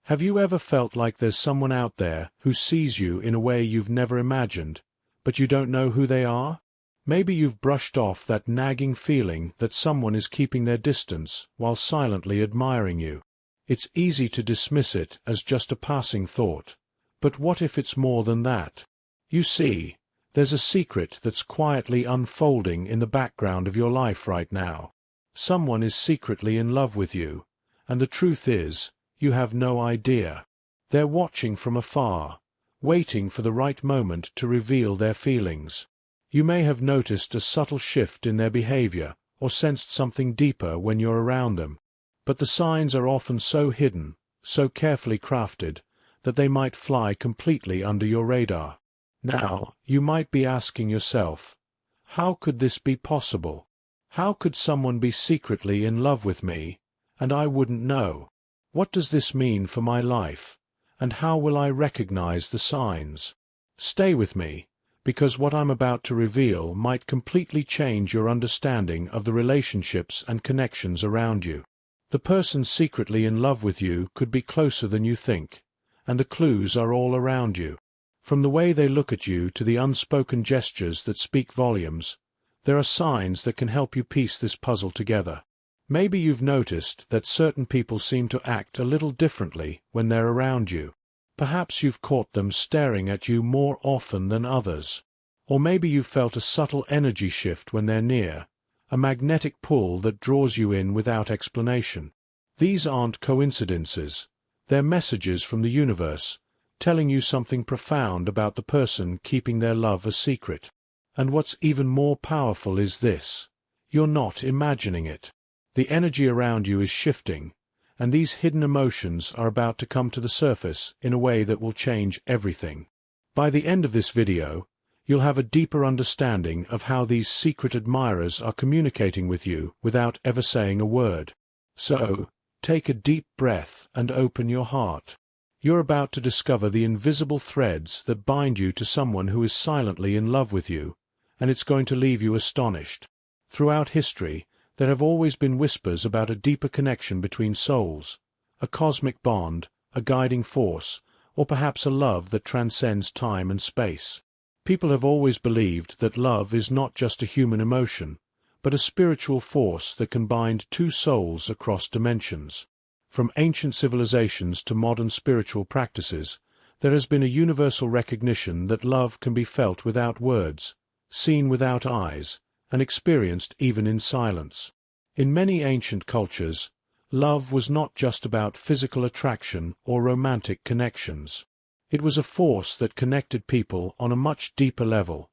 Have you ever felt like there's someone out there who sees you in a way you've never imagined, but you don't know who they are? Maybe you've brushed off that nagging feeling that someone is keeping their distance while silently admiring you. It's easy to dismiss it as just a passing thought, but what if it's more than that? You see, there's a secret that's quietly unfolding in the background of your life right now. Someone is secretly in love with you, and the truth is, you have no idea. They're watching from afar, waiting for the right moment to reveal their feelings. You may have noticed a subtle shift in their behavior or sensed something deeper when you're around them, but the signs are often so hidden, so carefully crafted, that they might fly completely under your radar. Now, you might be asking yourself, how could this be possible? How could someone be secretly in love with me, and I wouldn't know? What does this mean for my life, and how will I recognize the signs? Stay with me, because what I'm about to reveal might completely change your understanding of the relationships and connections around you. The person secretly in love with you could be closer than you think, and the clues are all around you. From the way they look at you to the unspoken gestures that speak volumes, there are signs that can help you piece this puzzle together. Maybe you've noticed that certain people seem to act a little differently when they're around you. Perhaps you've caught them staring at you more often than others. Or maybe you've felt a subtle energy shift when they're near, a magnetic pull that draws you in without explanation. These aren't coincidences. They're messages from the universe, telling you something profound about the person keeping their love a secret. And what's even more powerful is this: you're not imagining it. The energy around you is shifting, and these hidden emotions are about to come to the surface in a way that will change everything. By the end of this video, you'll have a deeper understanding of how these secret admirers are communicating with you without ever saying a word. So, take a deep breath and open your heart. You're about to discover the invisible threads that bind you to someone who is silently in love with you, and it's going to leave you astonished. Throughout history, there have always been whispers about a deeper connection between souls, a cosmic bond, a guiding force, or perhaps a love that transcends time and space. People have always believed that love is not just a human emotion, but a spiritual force that can bind two souls across dimensions. From ancient civilizations to modern spiritual practices, there has been a universal recognition that love can be felt without words, seen without eyes, and experienced even in silence. In many ancient cultures, love was not just about physical attraction or romantic connections. It was a force that connected people on a much deeper level,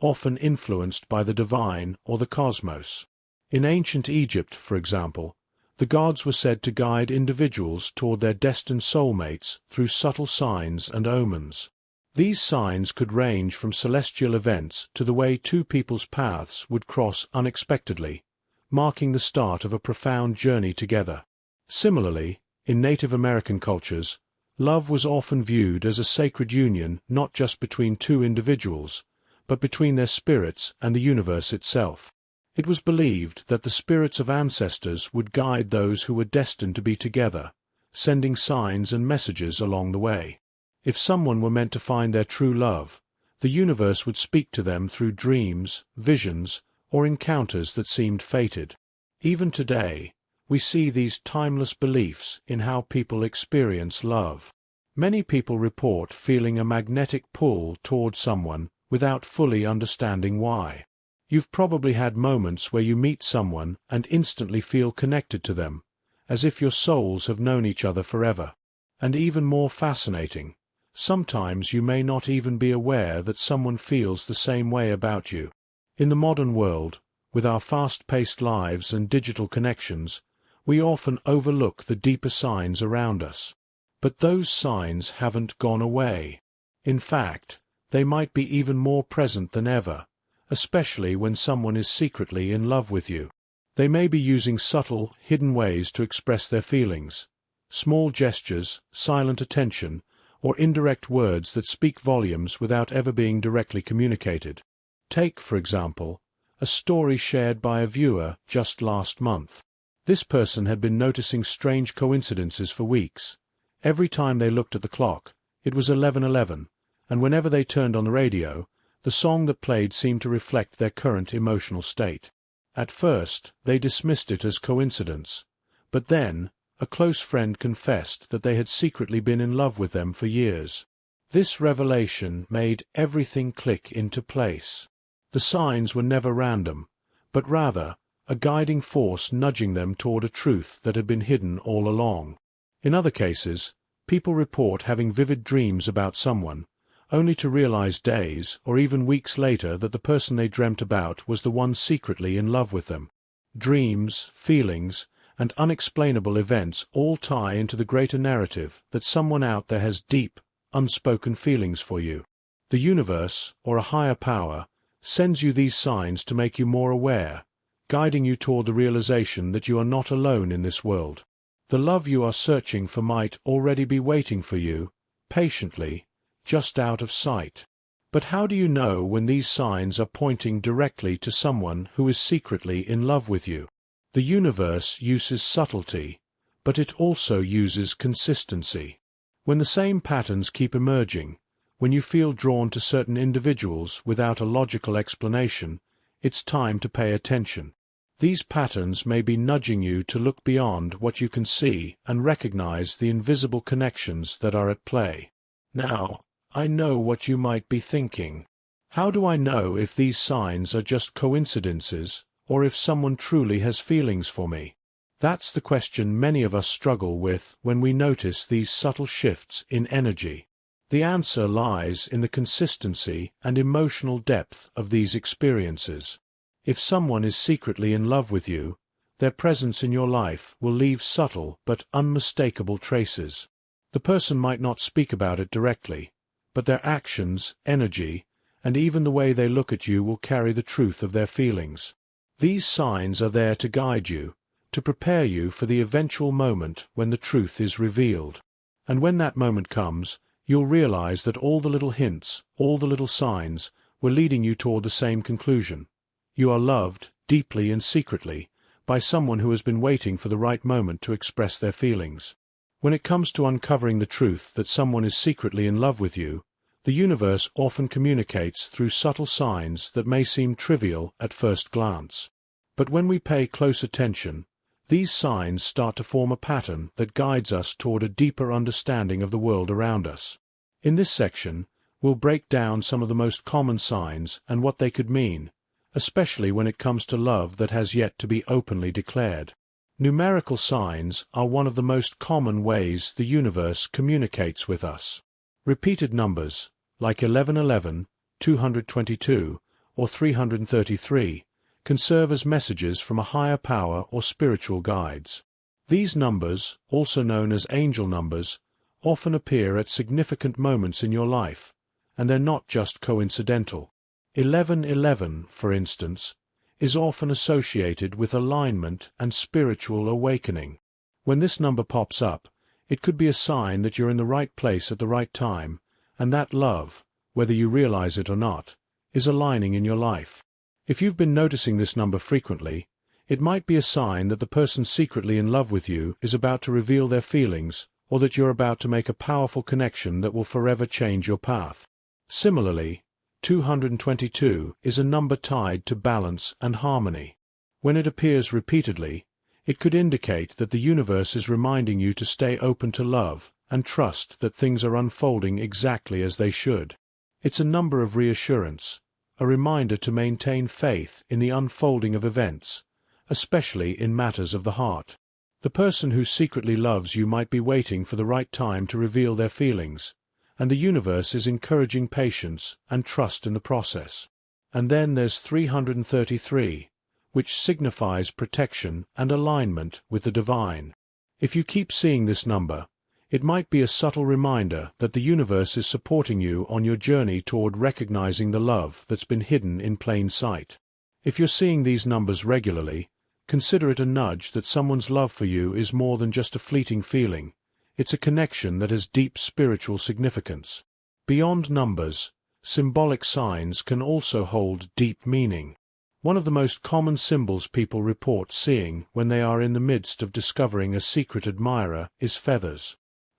often influenced by the divine or the cosmos. In ancient Egypt, for example, the gods were said to guide individuals toward their destined soulmates through subtle signs and omens. These signs could range from celestial events to the way two people's paths would cross unexpectedly, marking the start of a profound journey together. Similarly, in Native American cultures, love was often viewed as a sacred union not just between two individuals, but between their spirits and the universe itself. It was believed that the spirits of ancestors would guide those who were destined to be together, sending signs and messages along the way. If someone were meant to find their true love, the universe would speak to them through dreams, visions, or encounters that seemed fated. Even today, we see these timeless beliefs in how people experience love. Many people report feeling a magnetic pull toward someone without fully understanding why. You've probably had moments where you meet someone and instantly feel connected to them, as if your souls have known each other forever. And even more fascinating, sometimes you may not even be aware that someone feels the same way about you. In the modern world, with our fast-paced lives and digital connections, we often overlook the deeper signs around us. But those signs haven't gone away. In fact, they might be even more present than ever, especially when someone is secretly in love with you. They may be using subtle, hidden ways to express their feelings, small gestures, silent attention, or indirect words that speak volumes without ever being directly communicated. Take, for example, a story shared by a viewer just last month. This person had been noticing strange coincidences for weeks, Every time they looked at the clock, it was 11:11, and whenever they turned on the radio, the song that played seemed to reflect their current emotional state. At first, they dismissed it as coincidence, but then, a close friend confessed that they had secretly been in love with them for years. This revelation made everything click into place. The signs were never random, but rather a guiding force nudging them toward a truth that had been hidden all along. In other cases, people report having vivid dreams about someone, only to realize days or even weeks later that the person they dreamt about was the one secretly in love with them. Dreams, feelings, and unexplainable events all tie into the greater narrative that someone out there has deep, unspoken feelings for you. The universe, or a higher power, sends you these signs to make you more aware, guiding you toward the realization that you are not alone in this world. The love you are searching for might already be waiting for you, patiently, just out of sight. But how do you know when these signs are pointing directly to someone who is secretly in love with you? The universe uses subtlety, but it also uses consistency. When the same patterns keep emerging, when you feel drawn to certain individuals without a logical explanation, it's time to pay attention. These patterns may be nudging you to look beyond what you can see and recognize the invisible connections that are at play. Now, I know what you might be thinking. How do I know if these signs are just coincidences, or if someone truly has feelings for me? That's the question many of us struggle with when we notice these subtle shifts in energy. The answer lies in the consistency and emotional depth of these experiences. If someone is secretly in love with you, their presence in your life will leave subtle but unmistakable traces. The person might not speak about it directly, but their actions, energy, and even the way they look at you will carry the truth of their feelings. These signs are there to guide you, to prepare you for the eventual moment when the truth is revealed. And when that moment comes, you'll realize that all the little hints, all the little signs, were leading you toward the same conclusion. You are loved, deeply and secretly, by someone who has been waiting for the right moment to express their feelings. When it comes to uncovering the truth that someone is secretly in love with you, the universe often communicates through subtle signs that may seem trivial at first glance. But when we pay close attention, these signs start to form a pattern that guides us toward a deeper understanding of the world around us. In this section, we'll break down some of the most common signs and what they could mean, especially when it comes to love that has yet to be openly declared. Numerical signs are one of the most common ways the universe communicates with us. Repeated numbers, like 1111, 222, or 333, can serve as messages from a higher power or spiritual guides. These numbers, also known as angel numbers, often appear at significant moments in your life, and they're not just coincidental. 1111, for instance, is often associated with alignment and spiritual awakening. When this number pops up, it could be a sign that you're in the right place at the right time, and that love, whether you realize it or not, is aligning in your life. If you've been noticing this number frequently, it might be a sign that the person secretly in love with you is about to reveal their feelings, or that you're about to make a powerful connection that will forever change your path. Similarly, 222 is a number tied to balance and harmony. When it appears repeatedly, it could indicate that the universe is reminding you to stay open to love and trust that things are unfolding exactly as they should. It's a number of reassurance, a reminder to maintain faith in the unfolding of events, especially in matters of the heart. The person who secretly loves you might be waiting for the right time to reveal their feelings, and the universe is encouraging patience and trust in the process. And then there's 333, which signifies protection and alignment with the divine. If you keep seeing this number, it might be a subtle reminder that the universe is supporting you on your journey toward recognizing the love that's been hidden in plain sight. If you're seeing these numbers regularly, consider it a nudge that someone's love for you is more than just a fleeting feeling. It's a connection that has deep spiritual significance. Beyond numbers, symbolic signs can also hold deep meaning. One of the most common symbols people report seeing when they are in the midst of discovering a secret admirer is feathers.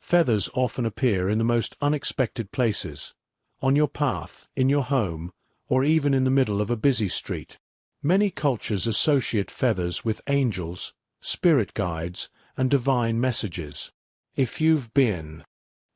Feathers often appear in the most unexpected places, on your path, in your home, or even in the middle of a busy street. Many cultures associate feathers with angels, spirit guides, and divine messages. If you've been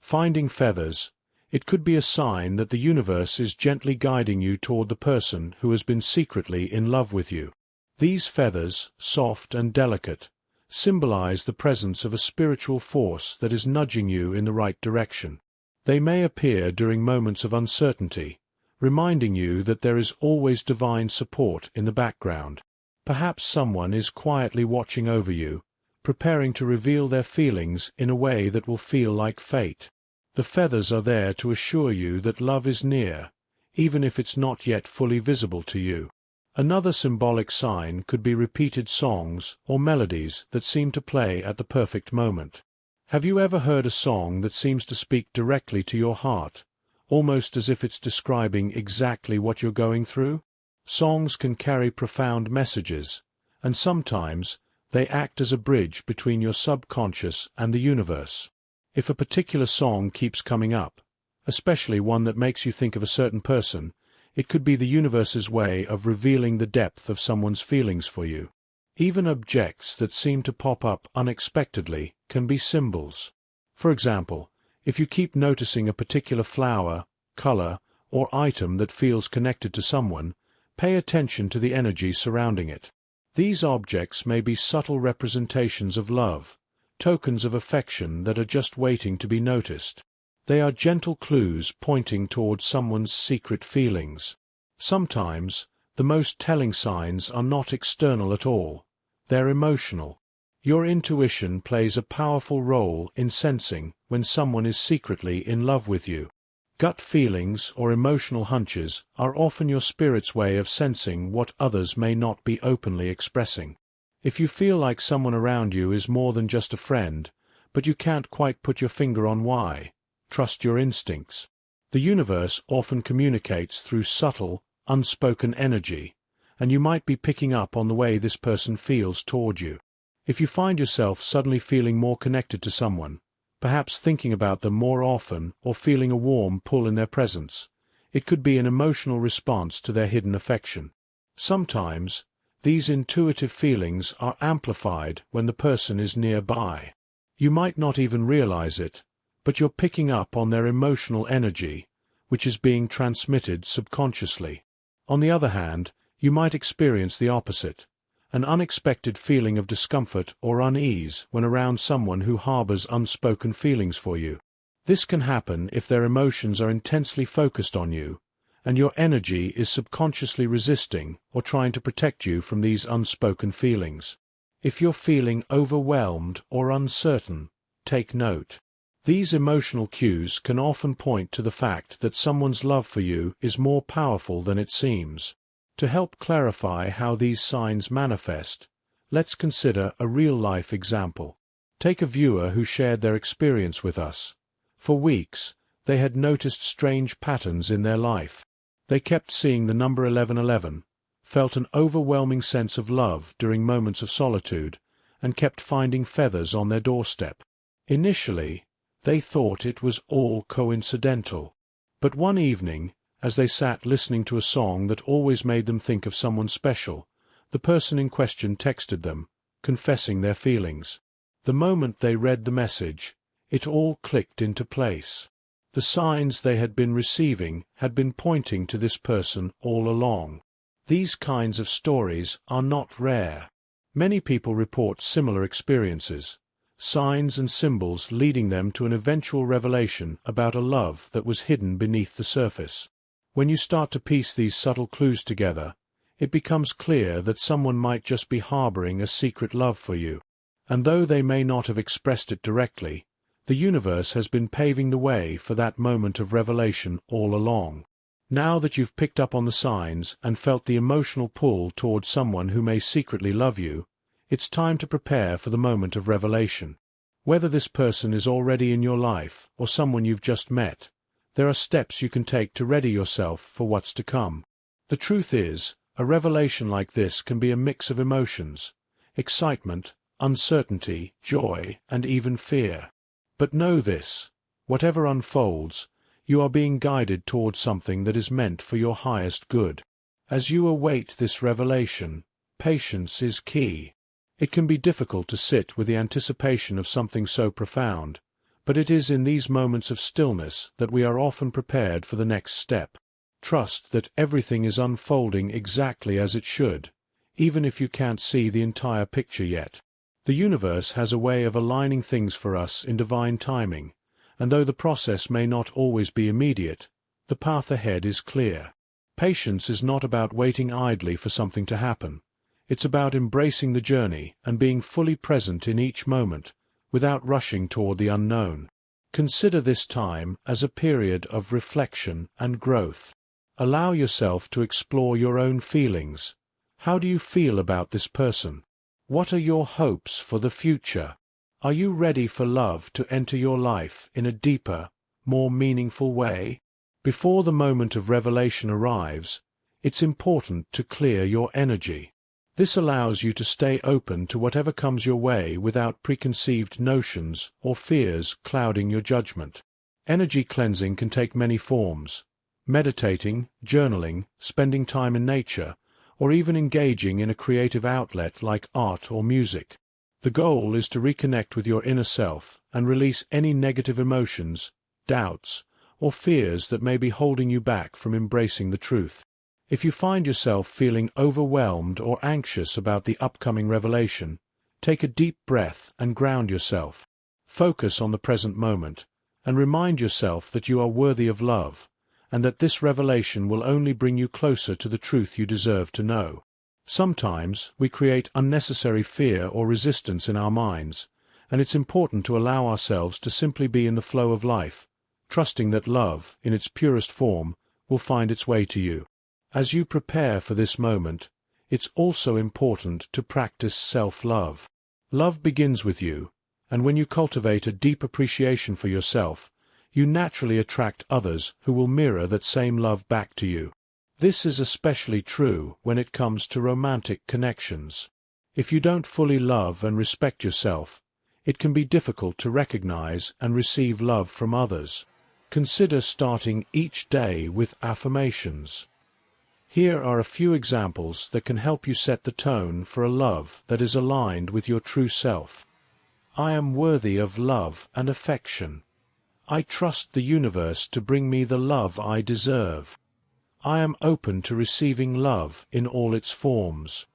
finding feathers, it could be a sign that the universe is gently guiding you toward the person who has been secretly in love with you. These feathers, soft and delicate, symbolize the presence of a spiritual force that is nudging you in the right direction. They may appear during moments of uncertainty, reminding you that there is always divine support in the background. Perhaps someone is quietly watching over you, preparing to reveal their feelings in a way that will feel like fate. The feathers are there to assure you that love is near, even if it's not yet fully visible to you. Another symbolic sign could be repeated songs or melodies that seem to play at the perfect moment. Have you ever heard a song that seems to speak directly to your heart, almost as if it's describing exactly what you're going through? Songs can carry profound messages, and sometimes they act as a bridge between your subconscious and the universe. If a particular song keeps coming up, especially one that makes you think of a certain person, it could be the universe's way of revealing the depth of someone's feelings for you. Even objects that seem to pop up unexpectedly can be symbols. For example, if you keep noticing a particular flower, color, or item that feels connected to someone, pay attention to the energy surrounding it. These objects may be subtle representations of love, tokens of affection that are just waiting to be noticed. They are gentle clues pointing towards someone's secret feelings. Sometimes, the most telling signs are not external at all. They're emotional. Your intuition plays a powerful role in sensing when someone is secretly in love with you. Gut feelings or emotional hunches are often your spirit's way of sensing what others may not be openly expressing. If you feel like someone around you is more than just a friend, but you can't quite put your finger on why, trust your instincts. The universe often communicates through subtle, unspoken energy, and you might be picking up on the way this person feels toward you. If you find yourself suddenly feeling more connected to someone, perhaps thinking about them more often or feeling a warm pull in their presence, it could be an emotional response to their hidden affection. Sometimes, these intuitive feelings are amplified when the person is nearby. You might not even realize it, but you're picking up on their emotional energy, which is being transmitted subconsciously. On the other hand, you might experience the opposite, an unexpected feeling of discomfort or unease when around someone who harbors unspoken feelings for you. This can happen if their emotions are intensely focused on you, and your energy is subconsciously resisting or trying to protect you from these unspoken feelings. If you're feeling overwhelmed or uncertain, take note. These emotional cues can often point to the fact that someone's love for you is more powerful than it seems. To help clarify how these signs manifest, let's consider a real-life example. Take a viewer who shared their experience with us. For weeks, they had noticed strange patterns in their life. They kept seeing the number 1111, felt an overwhelming sense of love during moments of solitude, and kept finding feathers on their doorstep. Initially, they thought it was all coincidental. But one evening, as they sat listening to a song that always made them think of someone special, the person in question texted them, confessing their feelings. The moment they read the message, it all clicked into place. The signs they had been receiving had been pointing to this person all along. These kinds of stories are not rare. Many people report similar experiences, signs and symbols leading them to an eventual revelation about a love that was hidden beneath the surface. When you start to piece these subtle clues together, it becomes clear that someone might just be harboring a secret love for you. And though they may not have expressed it directly, the universe has been paving the way for that moment of revelation all along. Now that you've picked up on the signs and felt the emotional pull towards someone who may secretly love you, it's time to prepare for the moment of revelation. Whether this person is already in your life or someone you've just met, there are steps you can take to ready yourself for what's to come. The truth is, a revelation like this can be a mix of emotions: excitement, uncertainty, joy, and even fear. But know this: whatever unfolds, you are being guided towards something that is meant for your highest good. As you await this revelation, patience is key. It can be difficult to sit with the anticipation of something so profound, but it is in these moments of stillness that we are often prepared for the next step. Trust that everything is unfolding exactly as it should, even if you can't see the entire picture yet. The universe has a way of aligning things for us in divine timing, and though the process may not always be immediate, the path ahead is clear. Patience is not about waiting idly for something to happen. It's about embracing the journey and being fully present in each moment, without rushing toward the unknown. Consider this time as a period of reflection and growth. Allow yourself to explore your own feelings. How do you feel about this person? What are your hopes for the future? Are you ready for love to enter your life in a deeper, more meaningful way? Before the moment of revelation arrives, it's important to clear your energy. This allows you to stay open to whatever comes your way without preconceived notions or fears clouding your judgment. Energy cleansing can take many forms: meditating, journaling, spending time in nature, or even engaging in a creative outlet like art or music. The goal is to reconnect with your inner self and release any negative emotions, doubts, or fears that may be holding you back from embracing the truth. If you find yourself feeling overwhelmed or anxious about the upcoming revelation, take a deep breath and ground yourself. Focus on the present moment, and remind yourself that you are worthy of love, and that this revelation will only bring you closer to the truth you deserve to know. Sometimes we create unnecessary fear or resistance in our minds, and it's important to allow ourselves to simply be in the flow of life, trusting that love, in its purest form, will find its way to you. As you prepare for this moment, it's also important to practice self-love. Love begins with you, and when you cultivate a deep appreciation for yourself, you naturally attract others who will mirror that same love back to you. This is especially true when it comes to romantic connections. If you don't fully love and respect yourself, it can be difficult to recognize and receive love from others. Consider starting each day with affirmations. Here are a few examples that can help you set the tone for a love that is aligned with your true self. I am worthy of love and affection. I trust the universe to bring me the love I deserve. I am open to receiving love in all its forms.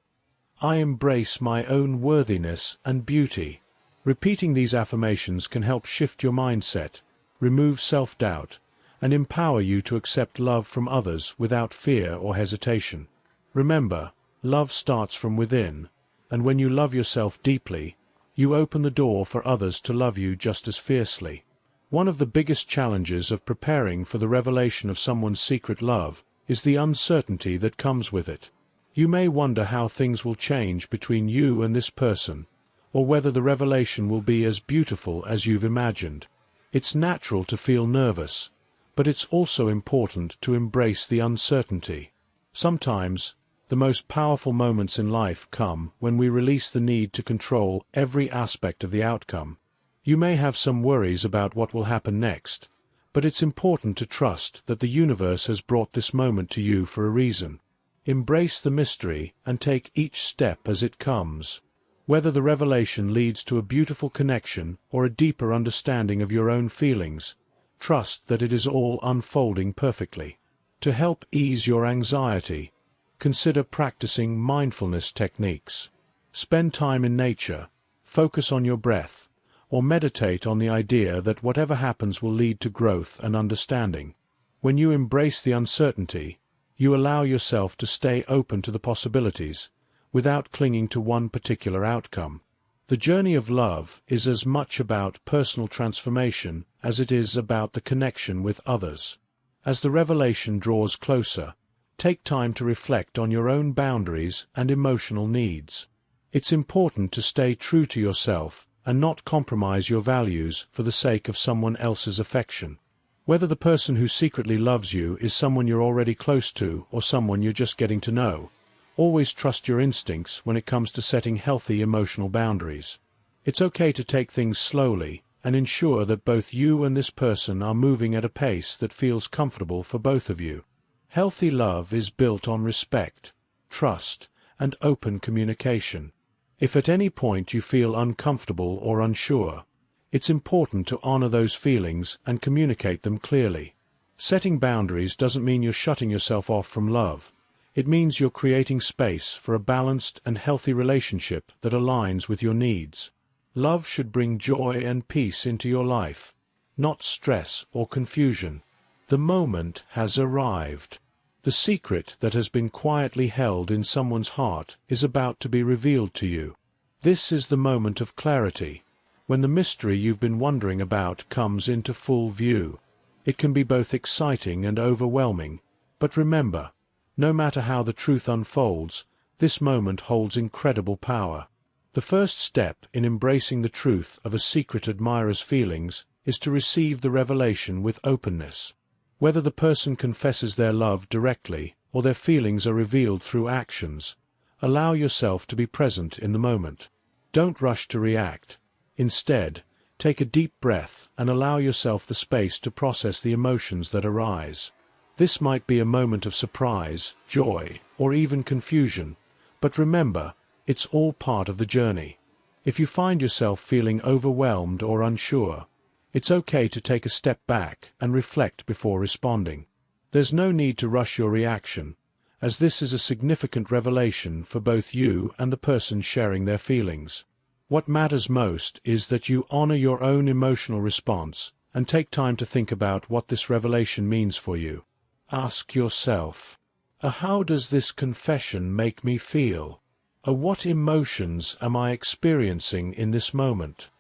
I embrace my own worthiness and beauty. Repeating these affirmations can help shift your mindset, remove self-doubt, and empower you to accept love from others without fear or hesitation. Remember, love starts from within, and when you love yourself deeply, you open the door for others to love you just as fiercely. One of the biggest challenges of preparing for the revelation of someone's secret love is the uncertainty that comes with it. You may wonder how things will change between you and this person, or whether the revelation will be as beautiful as you've imagined. It's natural to feel nervous, but it's also important to embrace the uncertainty. Sometimes, the most powerful moments in life come when we release the need to control every aspect of the outcome. You may have some worries about what will happen next, but it's important to trust that the universe has brought this moment to you for a reason. Embrace the mystery and take each step as it comes. Whether the revelation leads to a beautiful connection or a deeper understanding of your own feelings, trust that it is all unfolding perfectly. To help ease your anxiety, consider practicing mindfulness techniques. Spend time in nature, focus on your breath, or meditate on the idea that whatever happens will lead to growth and understanding. When you embrace the uncertainty, you allow yourself to stay open to the possibilities, without clinging to one particular outcome. The journey of love is as much about personal transformation as it is about the connection with others. As the revelation draws closer, take time to reflect on your own boundaries and emotional needs. It's important to stay true to yourself and not compromise your values for the sake of someone else's affection. Whether the person who secretly loves you is someone you're already close to or someone you're just getting to know, always trust your instincts when it comes to setting healthy emotional boundaries. It's okay to take things slowly and ensure that both you and this person are moving at a pace that feels comfortable for both of you. Healthy love is built on respect, trust, and open communication. If at any point you feel uncomfortable or unsure, it's important to honor those feelings and communicate them clearly. Setting boundaries doesn't mean you're shutting yourself off from love. It means you're creating space for a balanced and healthy relationship that aligns with your needs. Love should bring joy and peace into your life, not stress or confusion. The moment has arrived. The secret that has been quietly held in someone's heart is about to be revealed to you. This is the moment of clarity, when the mystery you've been wondering about comes into full view. It can be both exciting and overwhelming, but remember, no matter how the truth unfolds, this moment holds incredible power. The first step in embracing the truth of a secret admirer's feelings is to receive the revelation with openness. Whether the person confesses their love directly or their feelings are revealed through actions, allow yourself to be present in the moment. Don't rush to react. Instead, take a deep breath and allow yourself the space to process the emotions that arise. This might be a moment of surprise, joy, or even confusion, but remember, it's all part of the journey. If you find yourself feeling overwhelmed or unsure, it's okay to take a step back and reflect before responding. There's no need to rush your reaction, as this is a significant revelation for both you and the person sharing their feelings. What matters most is that you honor your own emotional response and take time to think about what this revelation means for you. Ask yourself, how does this confession make me feel? What emotions am I experiencing in this moment?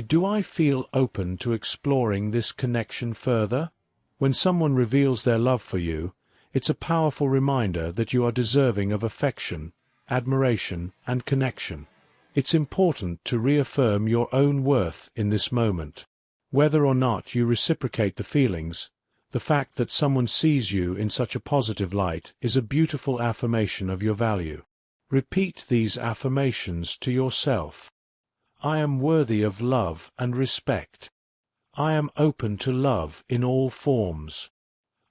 Do I feel open to exploring this connection further? When someone reveals their love for you, it's a powerful reminder that you are deserving of affection, admiration, and connection. It's important to reaffirm your own worth in this moment. Whether or not you reciprocate the feelings, the fact that someone sees you in such a positive light is a beautiful affirmation of your value. Repeat these affirmations to yourself. I am worthy of love and respect. I am open to love in all forms.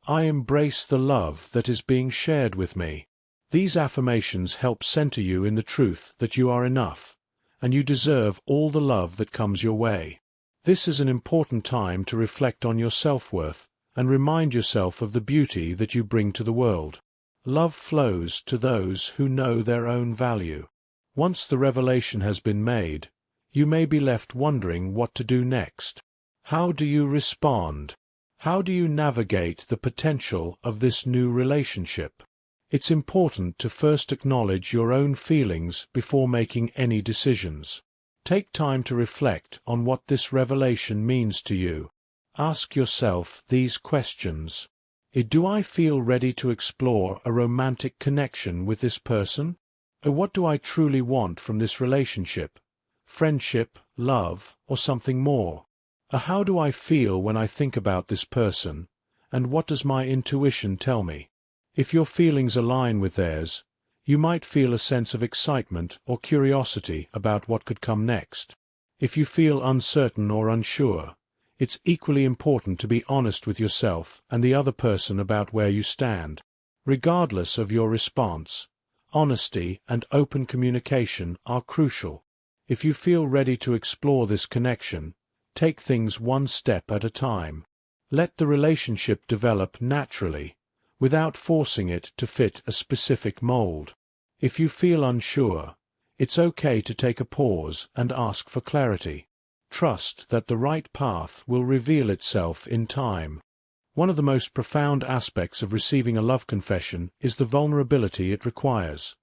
I embrace the love that is being shared with me. These affirmations help center you in the truth that you are enough, and you deserve all the love that comes your way. This is an important time to reflect on your self-worth and remind yourself of the beauty that you bring to the world. Love flows to those who know their own value. Once the revelation has been made, you may be left wondering what to do next. How do you respond? How do you navigate the potential of this new relationship? It's important to first acknowledge your own feelings before making any decisions. Take time to reflect on what this revelation means to you. Ask yourself these questions. Do I feel ready to explore a romantic connection with this person? What do I truly want from this relationship? Friendship, love, or something more? How do I feel when I think about this person, and what does my intuition tell me? If your feelings align with theirs, you might feel a sense of excitement or curiosity about what could come next. If you feel uncertain or unsure, it's equally important to be honest with yourself and the other person about where you stand. Regardless of your response, honesty and open communication are crucial. If you feel ready to explore this connection, take things one step at a time. Let the relationship develop naturally, without forcing it to fit a specific mold. If you feel unsure, it's okay to take a pause and ask for clarity. Trust that the right path will reveal itself in time. One of the most profound aspects of receiving a love confession is the vulnerability it requires,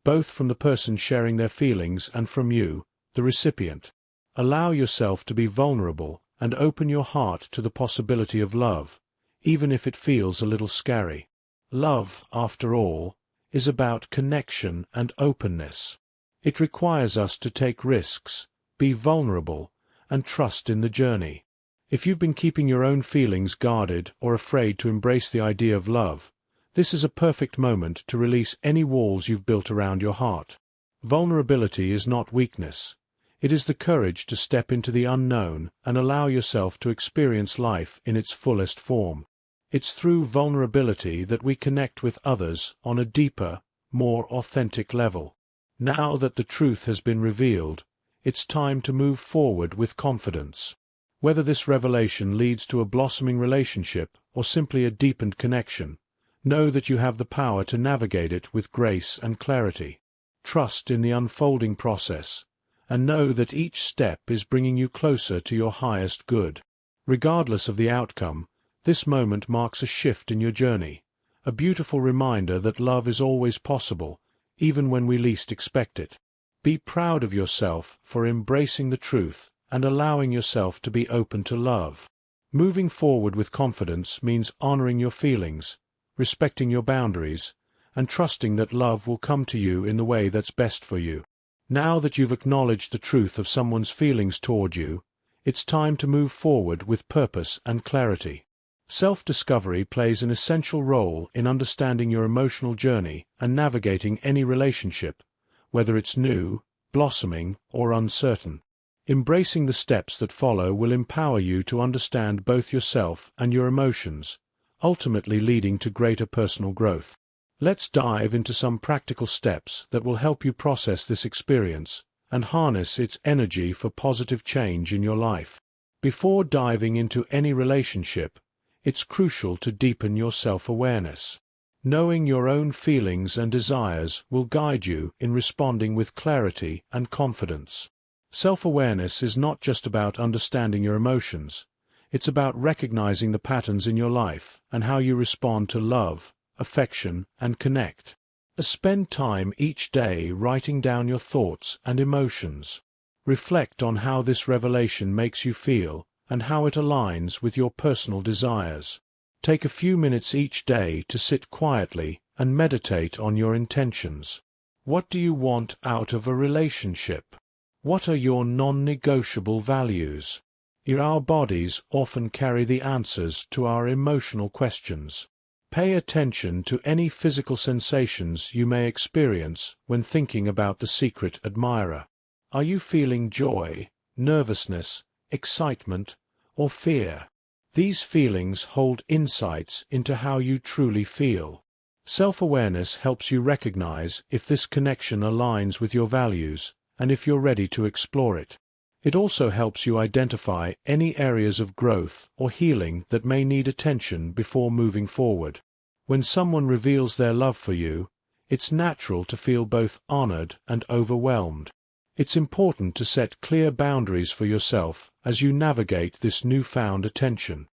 both from the person sharing their feelings and from you, the recipient. Allow yourself to be vulnerable and open your heart to the possibility of love, even if it feels a little scary. Love, after all, is about connection and openness. It requires us to take risks, be vulnerable, and trust in the journey. If you've been keeping your own feelings guarded or afraid to embrace the idea of love, this is a perfect moment to release any walls you've built around your heart. Vulnerability is not weakness. It is the courage to step into the unknown and allow yourself to experience life in its fullest form. It's through vulnerability that we connect with others on a deeper, more authentic level. Now that the truth has been revealed, it's time to move forward with confidence. Whether this revelation leads to a blossoming relationship or simply a deepened connection, know that you have the power to navigate it with grace and clarity. Trust in the unfolding process, and know that each step is bringing you closer to your highest good. Regardless of the outcome, this moment marks a shift in your journey, a beautiful reminder that love is always possible, even when we least expect it. Be proud of yourself for embracing the truth and allowing yourself to be open to love. Moving forward with confidence means honoring your feelings, respecting your boundaries, and trusting that love will come to you in the way that's best for you. Now that you've acknowledged the truth of someone's feelings toward you, it's time to move forward with purpose and clarity. Self-discovery plays an essential role in understanding your emotional journey and navigating any relationship, whether it's new, blossoming, or uncertain. Embracing the steps that follow will empower you to understand both yourself and your emotions, ultimately leading to greater personal growth. Let's dive into some practical steps that will help you process this experience and harness its energy for positive change in your life. Before diving into any relationship, it's crucial to deepen your self-awareness. Knowing your own feelings and desires will guide you in responding with clarity and confidence. Self-awareness is not just about understanding your emotions, it's about recognizing the patterns in your life and how you respond to love, affection, and connect. Spend time each day writing down your thoughts and emotions. Reflect on how this revelation makes you feel and how it aligns with your personal desires. Take a few minutes each day to sit quietly and meditate on your intentions. What do you want out of a relationship? What are your non-negotiable values? Our bodies often carry the answers to our emotional questions. Pay attention to any physical sensations you may experience when thinking about the secret admirer. Are you feeling joy, nervousness, excitement, or fear? These feelings hold insights into how you truly feel. Self-awareness helps you recognize if this connection aligns with your values and if you're ready to explore it. It also helps you identify any areas of growth or healing that may need attention before moving forward. When someone reveals their love for you, it's natural to feel both honored and overwhelmed. It's important to set clear boundaries for yourself as you navigate this newfound attention.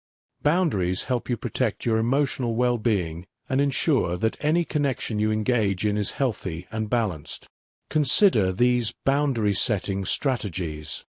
Boundaries help you protect your emotional well-being and ensure that any connection you engage in is healthy and balanced. Consider these boundary-setting strategies.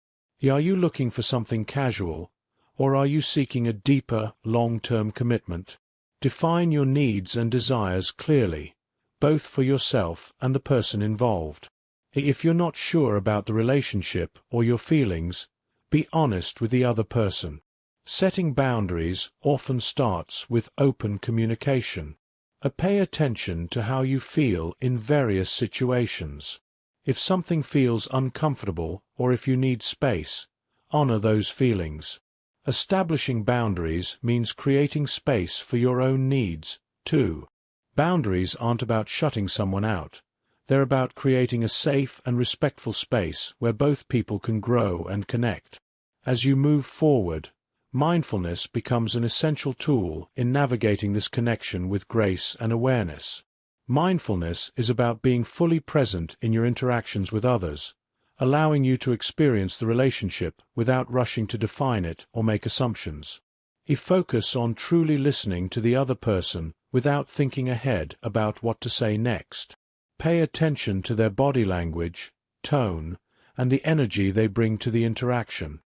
Are you looking for something casual, or are you seeking a deeper, long-term commitment? Define your needs and desires clearly, both for yourself and the person involved. If you're not sure about the relationship or your feelings, be honest with the other person. Setting boundaries often starts with open communication. Pay attention to how you feel in various situations. If something feels uncomfortable or if you need space, honor those feelings. Establishing boundaries means creating space for your own needs, too. Boundaries aren't about shutting someone out. They're about creating a safe and respectful space where both people can grow and connect. As you move forward, mindfulness becomes an essential tool in navigating this connection with grace and awareness. Mindfulness is about being fully present in your interactions with others, allowing you to experience the relationship without rushing to define it or make assumptions. Focus on truly listening to the other person without thinking ahead about what to say next. Pay attention to their body language, tone, and the energy they bring to the interaction.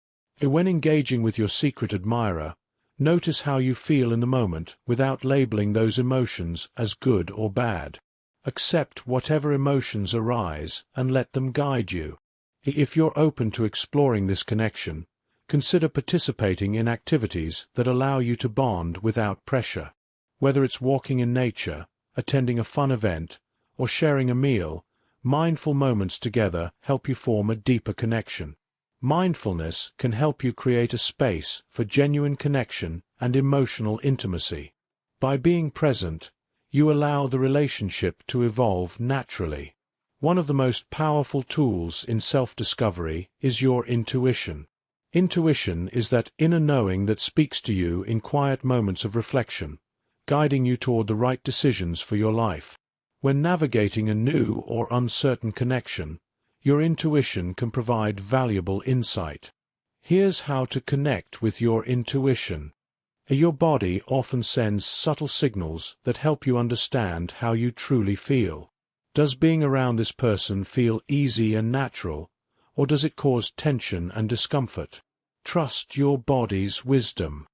When engaging with your secret admirer, notice how you feel in the moment without labeling those emotions as good or bad. Accept whatever emotions arise and let them guide you. If you're open to exploring this connection, consider participating in activities that allow you to bond without pressure. Whether it's walking in nature, attending a fun event, or sharing a meal, Mindful moments together help you form a deeper connection. Mindfulness can help you create a space for genuine connection and emotional intimacy. By being present, you allow the relationship to evolve naturally. One of the most powerful tools in self-discovery is your intuition. Intuition is that inner knowing that speaks to you in quiet moments of reflection, guiding you toward the right decisions for your life. When navigating a new or uncertain connection, your intuition can provide valuable insight. Here's how to connect with your intuition. Your body often sends subtle signals that help you understand how you truly feel. Does being around this person feel easy and natural, or does it cause tension and discomfort? Trust your body's wisdom.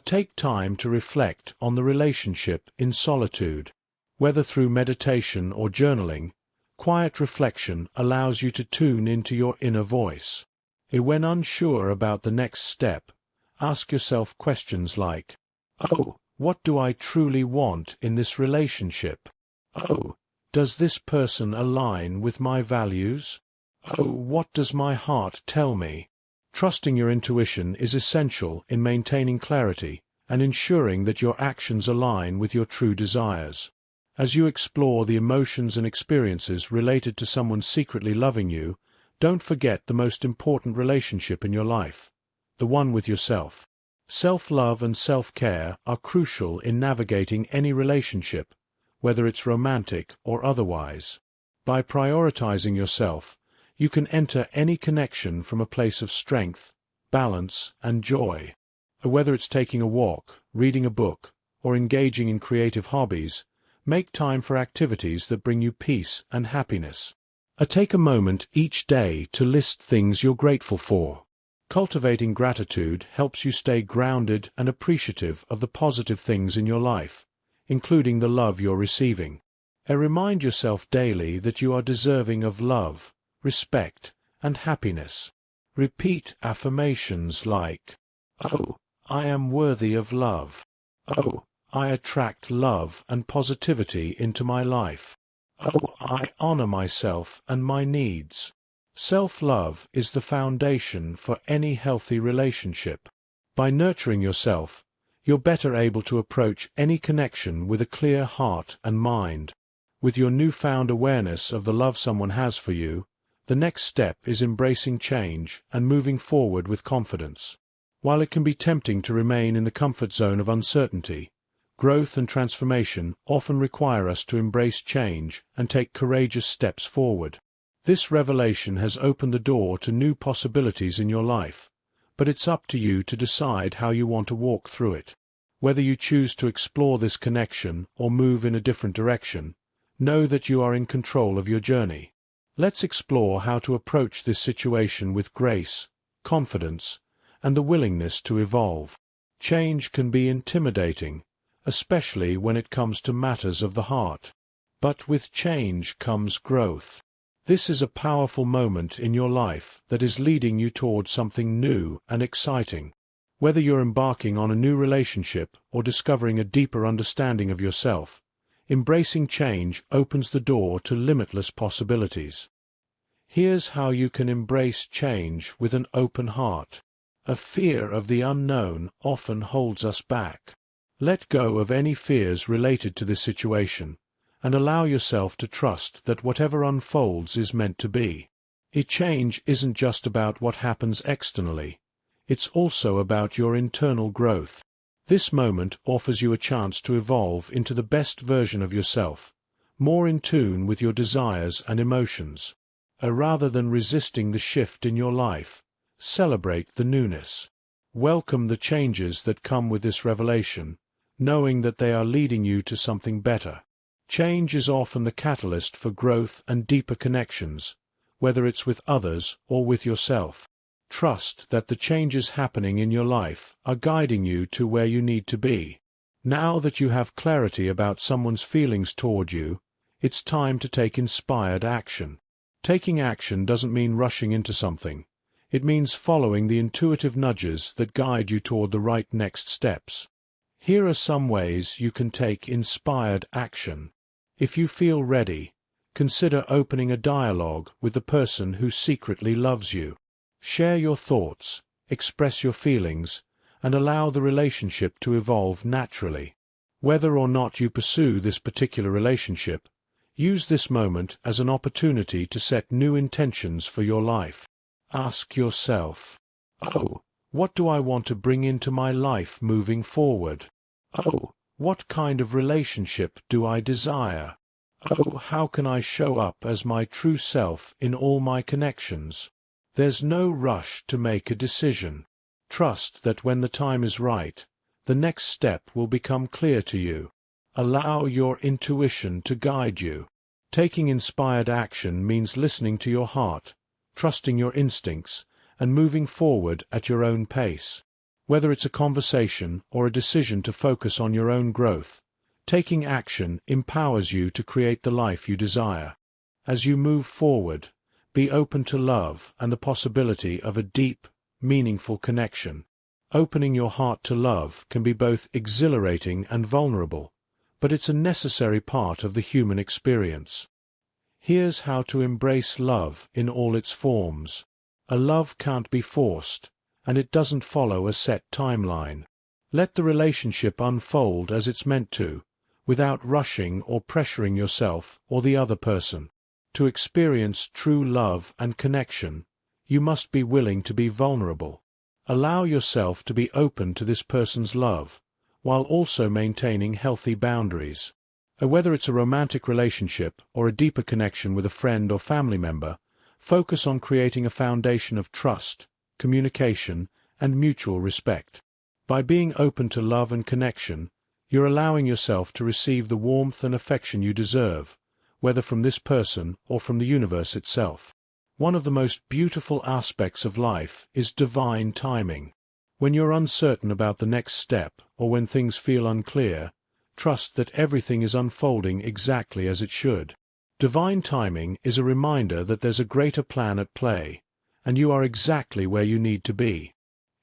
Take time to reflect on the relationship in solitude. Whether through meditation or journaling, quiet reflection allows you to tune into your inner voice. When unsure about the next step, ask yourself questions like, "Oh, what do I truly want in this relationship? Oh, does this person align with my values? Oh, what does my heart tell me?" Trusting your intuition is essential in maintaining clarity and ensuring that your actions align with your true desires. As you explore the emotions and experiences related to someone secretly loving you, don't forget the most important relationship in your life, the one with yourself. Self-love and self-care are crucial in navigating any relationship, whether it's romantic or otherwise. By prioritizing yourself, you can enter any connection from a place of strength, balance, and joy. Whether it's taking a walk, reading a book, or engaging in creative hobbies, make time for activities that bring you peace and happiness. Take a moment each day to list things you're grateful for. Cultivating gratitude helps you stay grounded and appreciative of the positive things in your life, including the love you're receiving. Remind yourself daily that you are deserving of love, respect, and happiness. Repeat affirmations like, "Oh, I am worthy of love. Oh, I attract love and positivity into my life. Oh, I honor myself and my needs." Self-love is the foundation for any healthy relationship. By nurturing yourself, you're better able to approach any connection with a clear heart and mind. With your newfound awareness of the love someone has for you, the next step is embracing change and moving forward with confidence. While it can be tempting to remain in the comfort zone of uncertainty, growth and transformation often require us to embrace change and take courageous steps forward. This revelation has opened the door to new possibilities in your life, but it's up to you to decide how you want to walk through it. Whether you choose to explore this connection or move in a different direction, know that you are in control of your journey. Let's explore how to approach this situation with grace, confidence, and the willingness to evolve. Change can be intimidating, especially when it comes to matters of the heart. But with change comes growth. This is a powerful moment in your life that is leading you towards something new and exciting. Whether you're embarking on a new relationship or discovering a deeper understanding of yourself, embracing change opens the door to limitless possibilities. Here's how you can embrace change with an open heart. A fear of the unknown often holds us back. Let go of any fears related to this situation, and allow yourself to trust that whatever unfolds is meant to be. Change isn't just about what happens externally, it's also about your internal growth. This moment offers you a chance to evolve into the best version of yourself, more in tune with your desires and emotions. Rather than resisting the shift in your life, celebrate the newness. Welcome the changes that come with this revelation, knowing that they are leading you to something better. Change is often the catalyst for growth and deeper connections, whether it's with others or with yourself. Trust that the changes happening in your life are guiding you to where you need to be. Now that you have clarity about someone's feelings toward you, it's time to take inspired action. Taking action doesn't mean rushing into something. It means following the intuitive nudges that guide you toward the right next steps. Here are some ways you can take inspired action. If you feel ready, Consider opening a dialogue with the person who secretly loves you. Share your thoughts, express your feelings, and allow the relationship to evolve naturally. Whether or not you pursue this particular relationship, use this moment as an opportunity to set new intentions for your life. Ask yourself, "Oh, what do I want to bring into my life moving forward? Oh, what kind of relationship do I desire? Oh, how can I show up as my true self in all my connections?" There's no rush to make a decision. Trust that when the time is right, the next step will become clear to you. Allow your intuition to guide you. Taking inspired action means listening to your heart, trusting your instincts, and moving forward at your own pace. Whether it's a conversation or a decision to focus on your own growth, taking action empowers you to create the life you desire. As you move forward, be open to love and the possibility of a deep, meaningful connection. Opening your heart to love can be both exhilarating and vulnerable, but it's a necessary part of the human experience. Here's how to embrace love in all its forms. A love can't be forced, and it doesn't follow a set timeline. Let the relationship unfold as it's meant to, without rushing or pressuring yourself or the other person. To experience true love and connection, you must be willing to be vulnerable. Allow yourself to be open to this person's love, while also maintaining healthy boundaries. Whether it's a romantic relationship or a deeper connection with a friend or family member, focus on creating a foundation of trust, communication, and mutual respect. By being open to love and connection, you're allowing yourself to receive the warmth and affection you deserve, whether from this person or from the universe itself. One of the most beautiful aspects of life is divine timing. When you're uncertain about the next step or when things feel unclear, trust that everything is unfolding exactly as it should. Divine timing is a reminder that there's a greater plan at play, and you are exactly where you need to be.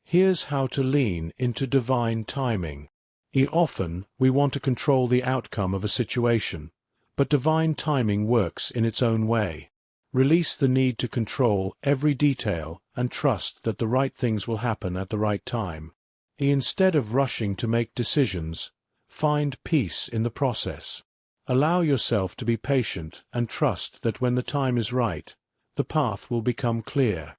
Here's how to lean into divine timing. Often, we want to control the outcome of a situation, but divine timing works in its own way. Release the need to control every detail and trust that the right things will happen at the right time. Instead of rushing to make decisions, find peace in the process. Allow yourself to be patient and trust that when the time is right, the path will become clear.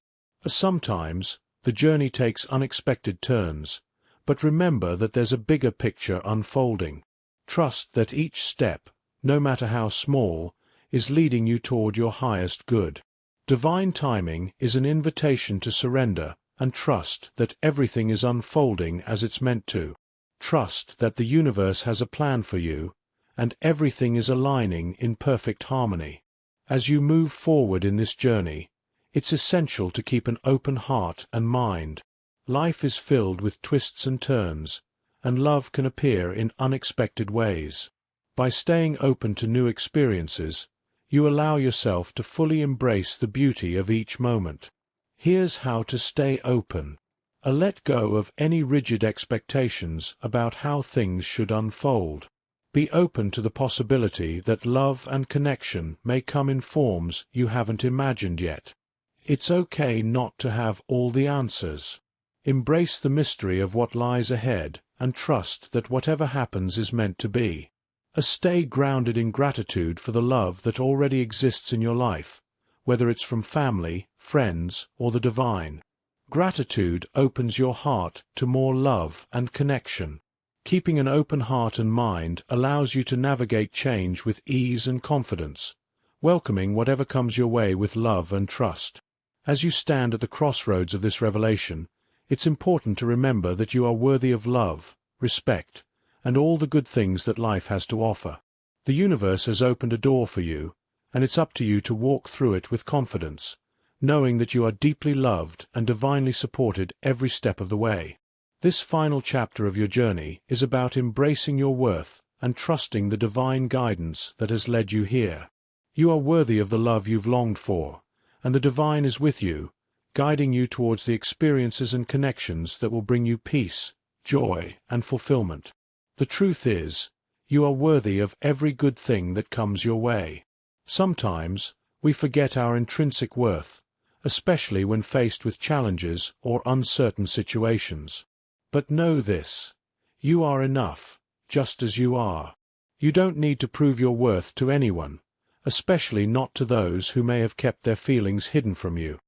Sometimes, the journey takes unexpected turns, but remember that there's a bigger picture unfolding. Trust that each step, no matter how small, is leading you toward your highest good. Divine timing is an invitation to surrender and trust that everything is unfolding as it's meant to. Trust that the universe has a plan for you, and everything is aligning in perfect harmony. As you move forward in this journey, it's essential to keep an open heart and mind. Life is filled with twists and turns, and love can appear in unexpected ways. By staying open to new experiences, you allow yourself to fully embrace the beauty of each moment. Here's how to stay open. Let go of any rigid expectations about how things should unfold. Be open to the possibility that love and connection may come in forms you haven't imagined yet. It's okay not to have all the answers. Embrace the mystery of what lies ahead and trust that whatever happens is meant to be. Stay grounded in gratitude for the love that already exists in your life, whether it's from family, friends, or the divine. Gratitude opens your heart to more love and connection. Keeping an open heart and mind allows you to navigate change with ease and confidence, welcoming whatever comes your way with love and trust. As you stand at the crossroads of this revelation, it's important to remember that you are worthy of love, respect, and all the good things that life has to offer. The universe has opened a door for you, and it's up to you to walk through it with confidence, knowing that you are deeply loved and divinely supported every step of the way. This final chapter of your journey is about embracing your worth and trusting the divine guidance that has led you here. You are worthy of the love you've longed for, and the divine is with you, guiding you towards the experiences and connections that will bring you peace, joy, and fulfillment. The truth is, you are worthy of every good thing that comes your way. Sometimes, we forget our intrinsic worth, especially when faced with challenges or uncertain situations. But know this: you are enough, just as you are. You don't need to prove your worth to anyone, especially not to those who may have kept their feelings hidden from you.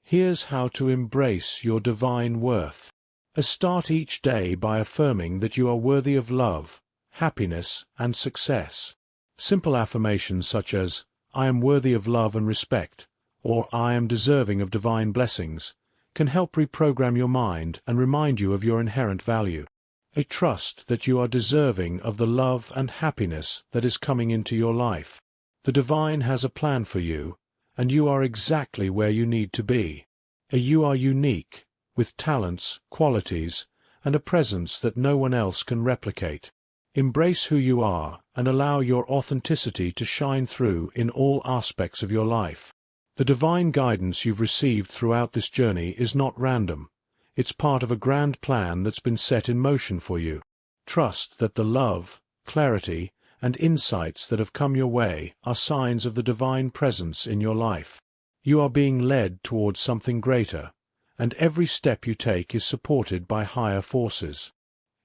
Here's how to embrace your divine worth. Start each day by affirming that you are worthy of love, happiness, and success. Simple affirmations such as, "I am worthy of love and respect," or "I am deserving of divine blessings," can help reprogram your mind and remind you of your inherent value. A trust that you are deserving of the love and happiness that is coming into your life. The divine has a plan for you, and you are exactly where you need to be. You are unique, with talents, qualities, and a presence that no one else can replicate. Embrace who you are and allow your authenticity to shine through in all aspects of your life. The divine guidance you've received throughout this journey is not random. It's part of a grand plan that's been set in motion for you. Trust that the love, clarity, and insights that have come your way are signs of the divine presence in your life. You are being led towards something greater, and every step you take is supported by higher forces.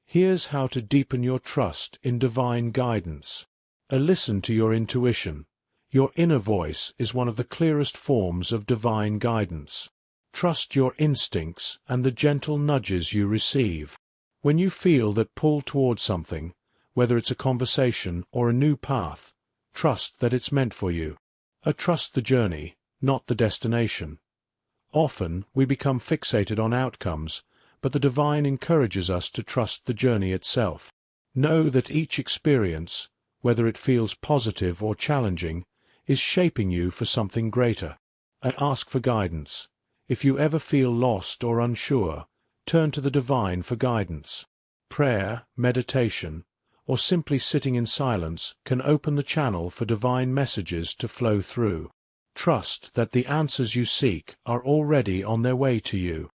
Here's how to deepen your trust in divine guidance. Listen to your intuition. Your inner voice is one of the clearest forms of divine guidance. Trust your instincts and the gentle nudges you receive. When you feel that pull towards something, whether it's a conversation or a new path, trust that it's meant for you. Trust the journey, not the destination. Often, we become fixated on outcomes, but the divine encourages us to trust the journey itself. Know that each experience, whether it feels positive or challenging, is shaping you for something greater. Ask for guidance. If you ever feel lost or unsure, turn to the divine for guidance. Prayer, meditation, or simply sitting in silence can open the channel for divine messages to flow through. Trust that the answers you seek are already on their way to you.